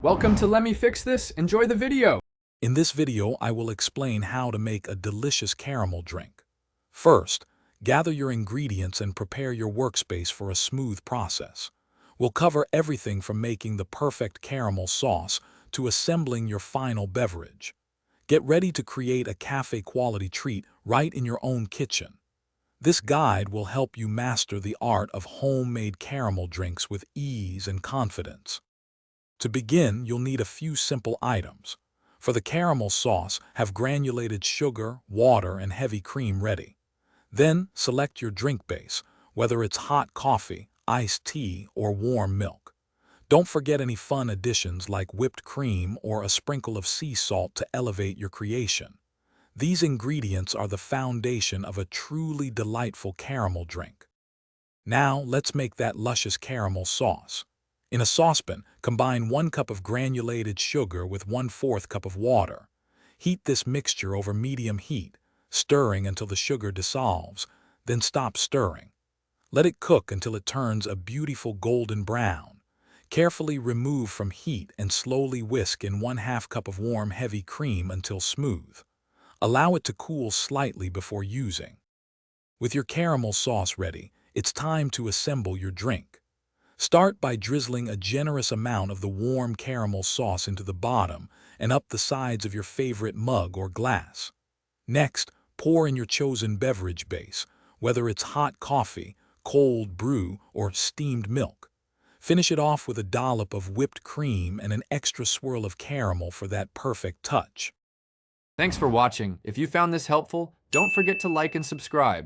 Welcome to Let Me Fix This. Enjoy the video. In this video, I will explain how to make a delicious caramel drink. First, gather your ingredients and prepare your workspace for a smooth process. We'll cover everything from making the perfect caramel sauce to assembling your final beverage. Get ready to create a cafe-quality treat right in your own kitchen. This guide will help you master the art of homemade caramel drinks with ease and confidence. To begin, you'll need a few simple items. For the caramel sauce, have granulated sugar, water, and heavy cream ready. Then, select your drink base, whether it's hot coffee, iced tea, or warm milk. Don't forget any fun additions like whipped cream or a sprinkle of sea salt to elevate your creation. These ingredients are the foundation of a truly delightful caramel drink. Now, let's make that luscious caramel sauce. In a saucepan, combine 1 cup of granulated sugar with 1/4 cup of water. Heat this mixture over medium heat, stirring until the sugar dissolves, then stop stirring. Let it cook until it turns a beautiful golden brown. Carefully remove from heat and slowly whisk in 1/2 cup of warm heavy cream until smooth. Allow it to cool slightly before using. With your caramel sauce ready, it's time to assemble your drink. Start by drizzling a generous amount of the warm caramel sauce into the bottom and up the sides of your favorite mug or glass. Next, pour in your chosen beverage base, whether it's hot coffee, cold brew, or steamed milk. Finish it off with a dollop of whipped cream and an extra swirl of caramel for that perfect touch. Thanks for watching. If you found this helpful, don't forget to like and subscribe.